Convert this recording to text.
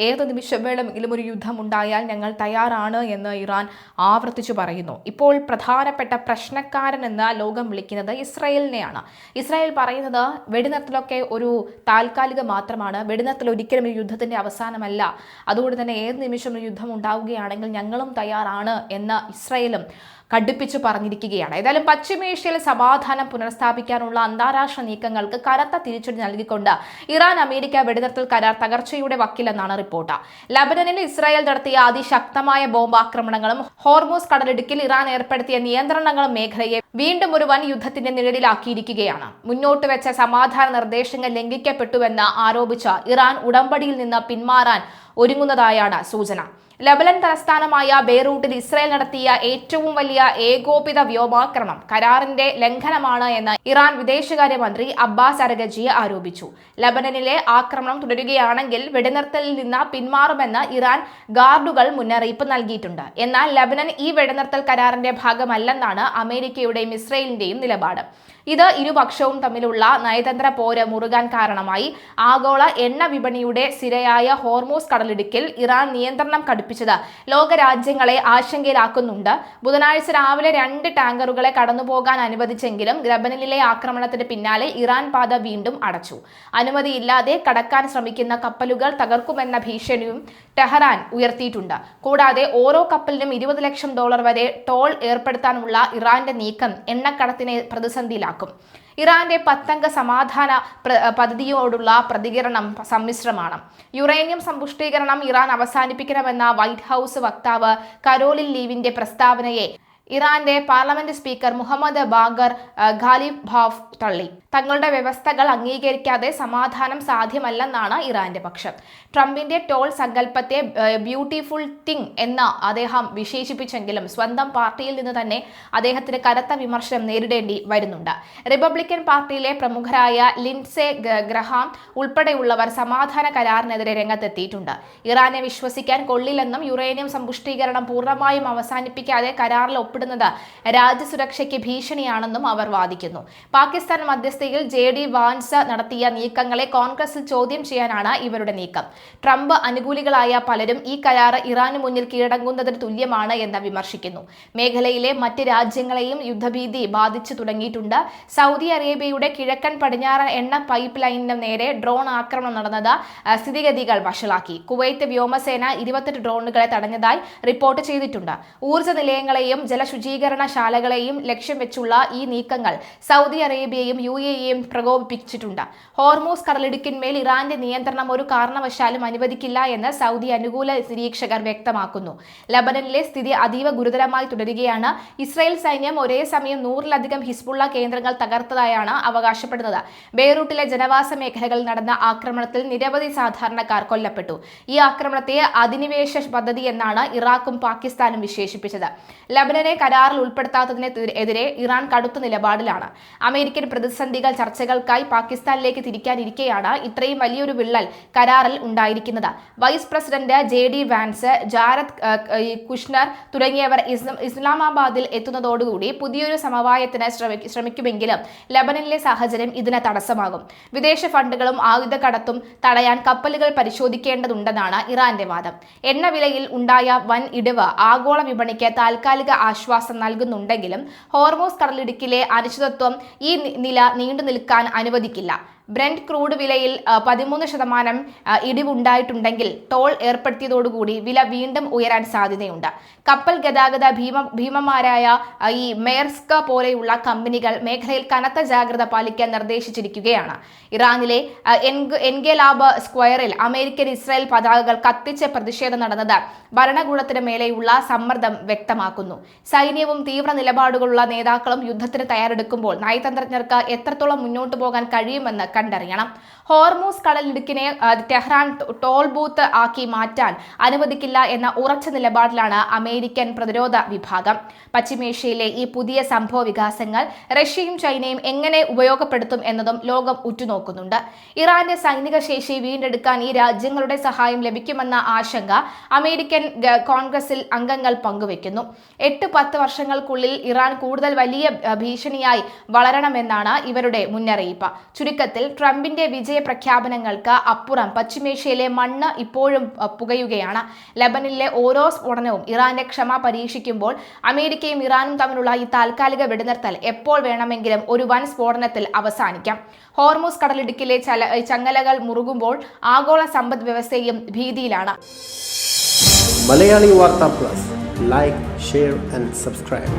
ഏത് നിമിഷം വേണമെങ്കിലും ഒരു യുദ്ധം ഉണ്ടായാൽ ഞങ്ങൾ തയ്യാറാണ് എന്ന് ഇറാൻ ആവർത്തിച്ചു പറയുന്നു. ഇപ്പോൾ പ്രധാനപ്പെട്ട പ്രശ്നക്കാരൻ എന്ന് ലോകം വിളിക്കുന്നത് ഇസ്രായേലിനെയാണ്. ഇസ്രായേൽ പറയുന്നത് വെടിനിർത്തലൊക്കെ ഒരു താൽക്കാലികം മാത്രമാണ്, വെടിനിർത്തൽ ഒരിക്കലും ഒരു യുദ്ധത്തിന്റെ അവസാനമല്ല, അതുകൊണ്ട് തന്നെ ഏത് നിമിഷം ഒരു യുദ്ധം ഉണ്ടാവുകയാണെങ്കിൽ ഞങ്ങളും തയ്യാറാണ് എന്ന് ഇസ്രായേലും കടുപ്പിച്ചു പറഞ്ഞിരിക്കുകയാണ്. ഏതായാലും പശ്ചിമേഷ്യയിൽ സമാധാനം പുനഃസ്ഥാപിക്കാനുള്ള അന്താരാഷ്ട്ര നീക്കങ്ങൾക്ക് കനത്ത തിരിച്ചടി നൽകിക്കൊണ്ട് ഇറാൻ അമേരിക്ക വെടിനിർത്തൽ കരാർ തകർച്ചയുടെ വക്കിലെന്നാണ് റിപ്പോർട്ട്. ലബനനിൽ ഇസ്രായേൽ നടത്തിയ അതിശക്തമായ ബോംബാക്രമണങ്ങളും ഹോർമൂസ് കടലിടുക്കിൽ ഇറാൻ ഏർപ്പെടുത്തിയ നിയന്ത്രണങ്ങളും മേഖലയെ വീണ്ടും ഒരു വൻ യുദ്ധത്തിന്റെ നിഴലിലാക്കിയിരിക്കുകയാണ്. മുന്നോട്ട് വെച്ച സമാധാന നിർദ്ദേശങ്ങൾ ലംഘിക്കപ്പെട്ടുവെന്ന് ആരോപിച്ച് ഇറാൻ ഉടമ്പടിയിൽ നിന്ന് പിന്മാറാൻ ഒരുങ്ങുന്നതായാണ് സൂചന. ലബനൻ തലസ്ഥാനമായ ബെയ്റൂട്ടിൽ ഇസ്രായേൽ നടത്തിയ ഏറ്റവും വലിയ ഏകോപിത വ്യോമാക്രമണം കരാറിന്റെ ലംഘനമാണ് എന്ന് ഇറാൻ വിദേശകാര്യമന്ത്രി അബ്ബാസ് അരഗചി ആരോപിച്ചു. ലബനനിലെ ആക്രമണം തുടരുകയാണെങ്കിൽ വെടിനിർത്തലിൽ നിന്ന് പിന്മാറുമെന്ന് ഇറാൻ ഗാർഡുകൾ മുന്നറിയിപ്പ് നൽകിയിട്ടുണ്ട്. എന്നാൽ ലബനൻ ഈ വെടിനിർത്തൽ കരാറിന്റെ ഭാഗമല്ലെന്നാണ് അമേരിക്കയുടെയും ഇസ്രായേലിന്റെയും നിലപാട്. ഇത് ഇരുപക്ഷവും തമ്മിലുള്ള നയതന്ത്ര പോര് മുറുകാൻ കാരണമായി. ആഗോള എണ്ണ വിപണിയുടെ സിരയായ ഹോർമൂസ് കടലിടുക്കിൽ ഇറാൻ നിയന്ത്രണം കടുപ്പിച്ചത് ലോകരാജ്യങ്ങളെ ആശങ്കയിലാക്കുന്നുണ്ട്. ബുധനാഴ്ച രാവിലെ 2 ടാങ്കറുകളെ കടന്നുപോകാൻ അനുവദിച്ചെങ്കിലും ലബനനിലെ ആക്രമണത്തിന് പിന്നാലെ ഇറാൻ പാത വീണ്ടും അടച്ചു. അനുമതിയില്ലാതെ കടക്കാൻ ശ്രമിക്കുന്ന കപ്പലുകൾ തകർക്കുമെന്ന ഭീഷണിയും ടെഹ്റാൻ ഉയർത്തിയിട്ടുണ്ട്. കൂടാതെ ഓരോ കപ്പലിനും $20 ലക്ഷം വരെ ടോൾ ഏർപ്പെടുത്താനുള്ള ഇറാന്റെ നീക്കം എണ്ണക്കടത്തിനെ പ്രതിസന്ധിയിലാക്കും. ഇറാന്റെ 10 അംഗ സമാധാന പദ്ധതിയോടുള്ള പ്രതികരണം സമ്മിശ്രമാണ്. യുറേനിയം സമ്പുഷ്ടീകരണം ഇറാൻ അവസാനിപ്പിക്കണമെന്ന വൈറ്റ് ഹൌസ് വക്താവ് കരോലിൻ ലീവിന്റെ പ്രസ്താവനയെ ഇറാന്റെ parliament speaker Mohammad Bagher Ghalibaf തള്ളി. തങ്ങളുടെ വ്യവസ്ഥകൾ അംഗീകരിക്കാതെ സമാധാനം സാധ്യമല്ലെന്നാണ് ഇറാന്റെ പക്ഷം. ട്രംപിന്റെ ടോൾ സങ്കല്പത്തെ ബ്യൂട്ടിഫുൾ തിങ് എന്ന് അദ്ദേഹം വിശേഷിപ്പിച്ചെങ്കിലും സ്വന്തം പാർട്ടിയിൽ നിന്ന് തന്നെ അദ്ദേഹത്തിന് കനത്ത വിമർശനം നേരിടേണ്ടി വരുന്നുണ്ട്. റിപ്പബ്ലിക്കൻ പാർട്ടിയിലെ പ്രമുഖരായ ലിൻഡ്സെ ഗ്രഹാം ഉൾപ്പെടെയുള്ളവർ സമാധാന കരാറിനെതിരെ രംഗത്തെത്തിയിട്ടുണ്ട്. ഇറാനെ വിശ്വസിക്കാൻ കൊള്ളില്ലെന്നും യുറേനിയം സമ്പുഷ്ടീകരണം പൂർണ്ണമായും അവസാനിപ്പിക്കാതെ കരാറിൽ ഒപ്പിടുന്നത് രാജ്യസുരക്ഷയ്ക്ക് ഭീഷണിയാണെന്നും അവർ വാദിക്കുന്നു. പാകിസ്ഥാൻ മധ്യസ്ഥയിൽ JD വാൻസ് നടത്തിയ നീക്കങ്ങളെ കോൺഗ്രസിൽ ചോദ്യം ചെയ്യാനാണ് ഇവരുടെ നീക്കം. ട്രംപ് അനുകൂലികളായ പലരും ഈ കരാർ ഇറാന് മുന്നിൽ കീഴടങ്ങുന്നതിന് തുല്യമാണ് എന്ന് വിമർശിക്കുന്നു. മേഖലയിലെ മറ്റ് രാജ്യങ്ങളെയും യുദ്ധഭീതി ബാധിച്ചു തുടങ്ങിയിട്ടുണ്ട്. സൗദി അറേബ്യയുടെ കിഴക്കൻ പടിഞ്ഞാറൻ എണ്ണ പൈപ്പ് ലൈനിന് നേരെ ഡ്രോൺ ആക്രമണം നടന്നത് സ്ഥിതിഗതികൾ വഷളാക്കി. കുവൈറ്റ് വ്യോമസേന 28 ഡ്രോണുകളെ തടഞ്ഞതായി റിപ്പോർട്ട് ചെയ്തിട്ടുണ്ട്. ഊർജ്ജ നിലയങ്ങളെയും ജലശുചീകരണശാലകളെയും ലക്ഷ്യം വെച്ചുള്ള ഈ നീക്കങ്ങൾ സൗദി അറേബ്യയും UAEയും പ്രകോപിപ്പിച്ചിട്ടുണ്ട്. ഹോർമൂസ് കടലിടുക്കിന്മേൽ ഇറാന്റെ നിയന്ത്രണം ഒരു കാരണവശാലും അനുവദിക്കില്ല എന്ന് സൗദി അനുകൂല നിരീക്ഷകർ വ്യക്തമാക്കുന്നു. ലബനനിലെ സ്ഥിതി അതീവ ഗുരുതരമായി തുടരുകയാണ്. ഇസ്രായേൽ സൈന്യം ഒരേ സമയം 100-ലധികം ഹിസ്ബുള്ള കേന്ദ്രങ്ങൾ തകർത്തതായാണ് അവകാശപ്പെടുന്നത്. ബെയ്റൂട്ടിലെ ജനവാസ മേഖലകളിൽ നടന്ന ആക്രമണത്തിൽ നിരവധി സാധാരണക്കാർ കൊല്ലപ്പെട്ടു. ഈ ആക്രമണത്തെ അധിനിവേശ പദ്ധതി എന്നാണ് ഇറാഖും പാകിസ്ഥാനും വിശേഷിപ്പിച്ചത്. ലബനനെ കരാറിൽ ഉൾപ്പെടുത്താത്തതിനെതിരെ ഇറാൻ കടുത്ത നിലപാടിലാണ്. അമേരിക്കൻ പ്രതിസന്ധികൾ ചർച്ചകൾക്കായി പാകിസ്ഥാനിലേക്ക് തിരിക്കാനിരിക്കെയാണ് ഇത്രയും വലിയൊരു വിള്ളൽ കരാറിൽ ഉണ്ടായിരിക്കുന്നത്. Vice president JD Vance, Jared Kushner തുടങ്ങിയവർ ഇസ്ലാമാബാദിൽ എത്തുന്നതോടുകൂടി പുതിയൊരു സമവായത്തിന് ശ്രമിക്കുമെങ്കിലും ലബനനിലെ സാഹചര്യം ഇതിന് തടസ്സമാകും. വിദേശ ഫണ്ടുകളും ആയുധക്കടത്തും തടയാൻ കപ്പലുകൾ പരിശോധിക്കേണ്ടതുണ്ടെന്നാണ് ഇറാന്റെ വാദം. എണ്ണവിലയിൽ ഉണ്ടായ വൻ ഇടിവ് ആഗോള വിപണിക്ക് താൽക്കാലിക ആശ്വാസം നൽകുന്നുണ്ടെങ്കിലും ഹോർമൂസ് കടലിടുക്കിലെ അനിശ്ചിതത്വം ഈ നില നീണ്ടു നിൽക്കാൻ അനുവദിക്കില്ല. ബ്രെന്റ് ക്രൂഡ് വിലയിൽ 13% ഇടിവുണ്ടായിട്ടുണ്ടെങ്കിൽ ടോൾ ഏർപ്പെടുത്തിയതോടുകൂടി വില വീണ്ടും ഉയരാൻ സാധ്യതയുണ്ട്. കപ്പൽ ഗതാഗത ഭീമന്മാരായ ഈ മേർസ്ക് പോലെയുള്ള കമ്പനികൾ മേഖലയിൽ കനത്ത ജാഗ്രത പാലിക്കാൻ നിർദ്ദേശിച്ചിരിക്കുകയാണ്. ഇറാനിലെ എൻഗെലാബ് സ്ക്വയറിൽ അമേരിക്കൻ ഇസ്രായേൽ പതാകകൾ കത്തിച്ച് പ്രതിഷേധം നടന്നത് ഭരണകൂടത്തിന് മേലെയുള്ള സമ്മർദ്ദം വ്യക്തമാക്കുന്നു. സൈന്യവും തീവ്ര നിലപാടുകളുള്ള നേതാക്കളും യുദ്ധത്തിന് തയ്യാറെടുക്കുമ്പോൾ നയതന്ത്രജ്ഞർക്ക് എത്രത്തോളം മുന്നോട്ട് പോകാൻ കഴിയുമെന്ന് കണ്ടറിയണം. ഹോർമൂസ് കടലിടുക്കിനെ ടെഹ്റാൻ ടോൾ ബൂത്ത് ആക്കി മാറ്റാൻ അനുവദിക്കില്ല എന്ന ഉറച്ച നിലപാടിലാണ് അമേരിക്കൻ പ്രതിരോധ വിഭാഗം. പശ്ചിമേഷ്യയിലെ ഈ പുതിയ സംഭവ വികാസങ്ങൾ റഷ്യയും ചൈനയും എങ്ങനെ ഉപയോഗപ്പെടുത്തും എന്നതും ലോകം ഉറ്റുനോക്കുന്നുണ്ട്. ഇറാന്റെ സൈനിക ശേഷി വീണ്ടെടുക്കാൻ ഈ രാജ്യങ്ങളുടെ സഹായം ലഭിക്കുമെന്ന ആശങ്ക അമേരിക്കൻ കോൺഗ്രസിൽ അംഗങ്ങൾ പങ്കുവെക്കുന്നു. 8-10 വർഷങ്ങൾക്കുള്ളിൽ ഇറാൻ കൂടുതൽ വലിയ ഭീഷണിയായി വളരണമെന്നാണ് ഇവരുടെ മുന്നറിയിപ്പ്. ചുരുക്കത്തിൽ സാഹചര്യത്തിൽ ട്രംപിന്റെ വിജയ പ്രഖ്യാപനങ്ങൾക്ക് അപ്പുറം പശ്ചിമേഷ്യയിലെ മണ്ണ് ഇപ്പോഴും പുകയുകയാണ്. ലെബനനിലെ ഓരോ സ്ഫോടനവും ഇറാന്റെ ക്ഷമ പരീക്ഷിക്കുമ്പോൾ അമേരിക്കയും ഇറാനും തമ്മിലുള്ള ഈ താൽക്കാലിക വെടിനിർത്തൽ എപ്പോൾ വേണമെങ്കിലും ഒരു വൻ സ്ഫോടനത്തിൽ അവസാനിക്കാം. ഹോർമുസ് കടലിടുക്കിലെ ചങ്ങലകൾ മുറുകുമ്പോൾ ആഗോള സമ്പദ് വ്യവസ്ഥയും ഭീതിയിലാണ്. മലയാളി വാർത്ത plus, like, share and subscribe.